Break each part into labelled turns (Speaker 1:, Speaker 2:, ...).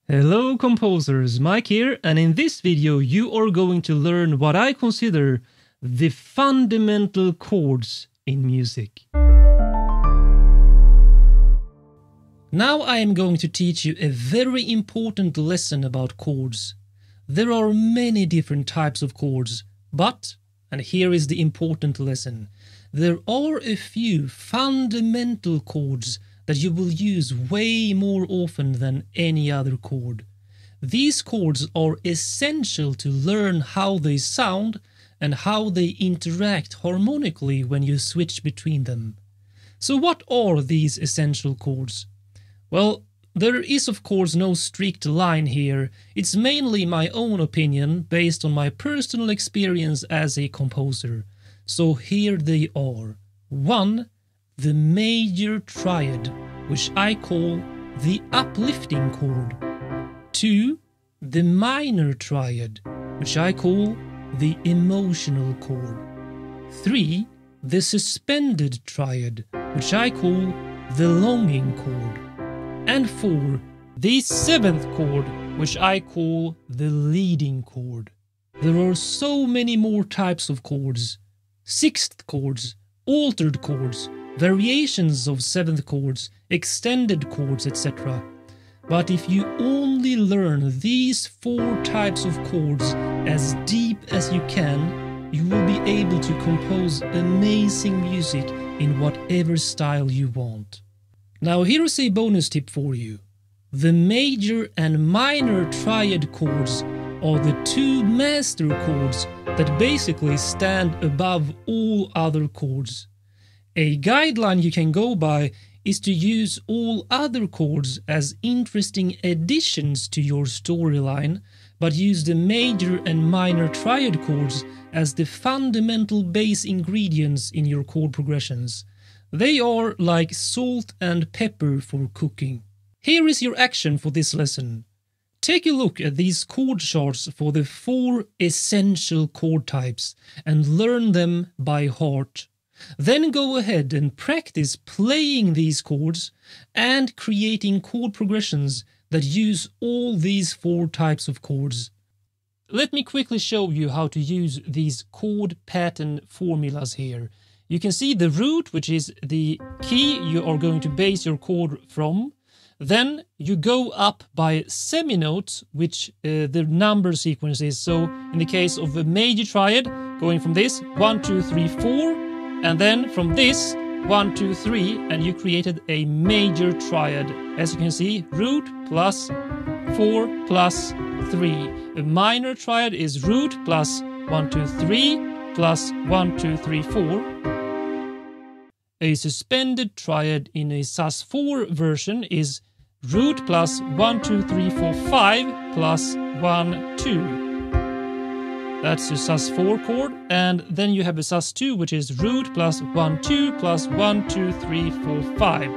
Speaker 1: Hello composers, Mike here, and in this video you are going to learn what I consider the fundamental chords in music. Now I am going to teach you a very important lesson about chords. There are many different types of chords, but, and here is the important lesson, there are a few fundamental chords that you will use way more often than any other chord. These chords are essential to learn how they sound and how they interact harmonically when you switch between them. So what are these essential chords? Well, there is of course no strict line here. It's mainly my own opinion based on my personal experience as a composer. So here they are. 1. The major triad, which I call the uplifting chord. 2. The minor triad, which I call the emotional chord. 3. The suspended triad, which I call the longing chord. And 4. The 7th chord, which I call the leading chord. There are so many more types of chords. 6th chords, altered chords, variations of 7th chords, extended chords, etc. But if you only learn these 4 types of chords as deep as you can, you will be able to compose amazing music in whatever style you want. Now here's a bonus tip for you. The major and minor triad chords are the 2 master chords that basically stand above all other chords. A guideline you can go by is to use all other chords as interesting additions to your storyline, but use the major and minor triad chords as the fundamental base ingredients in your chord progressions. They are like salt and pepper for cooking. Here is your action for this lesson. Take a look at these chord charts for the 4 essential chord types and learn them by heart. Then go ahead and practice playing these chords and creating chord progressions that use all these 4 types of chords. Let me quickly show you how to use these chord pattern formulas here. You can see the root, which is the key you are going to base your chord from. Then you go up by seminotes, which the number sequence is. So in the case of a major triad, going from this 1, 2, 3, 4. And then from this, 1, 2, 3, and you created a major triad. As you can see, root plus 4 plus 3. A minor triad is root plus 1, 2, 3 plus 1, 2, 3, 4. A suspended triad in a sus4 version is root plus 1, 2, 3, 4, 5 plus 1, 2. That's a sus4 chord, and then you have a sus2, which is root plus 1, 2 plus 1, 2, 3, 4, 5.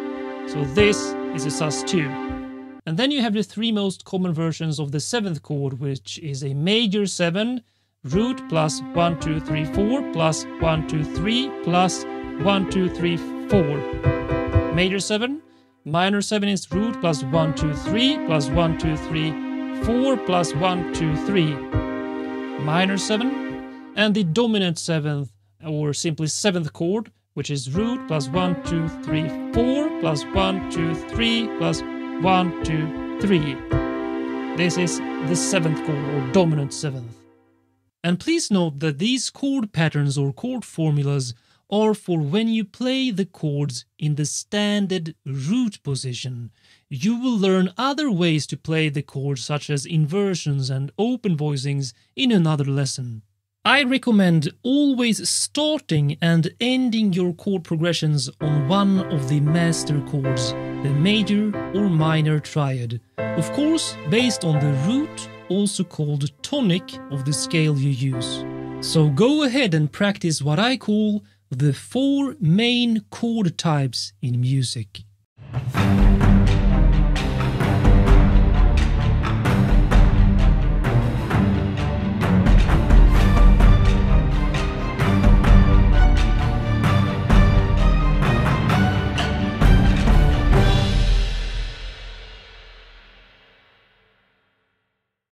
Speaker 1: So this is a sus2. And then you have the 3 most common versions of the 7th chord, which is a major 7, root plus 1, 2, 3, 4 plus 1, 2, 3 plus 1, 2, 3, 4. Major 7, minor 7 is root plus 1, 2, 3 plus 1, 2, 3, 4 plus 1, 2, 3. Minor 7, and the dominant 7th, or simply 7th chord, which is root plus 1, 2, 3, 4 plus 1, 2, 3 plus 1, 2, 3. This is the 7th chord, or dominant 7th. And please note that these chord patterns or chord formulas are for when you play the chords in the standard root position. You will learn other ways to play the chords, such as inversions and open voicings, in another lesson. I recommend always starting and ending your chord progressions on one of the master chords, the major or minor triad. Of course, based on the root, also called tonic, of the scale you use. So go ahead and practice what I call the 4 main chord types in music.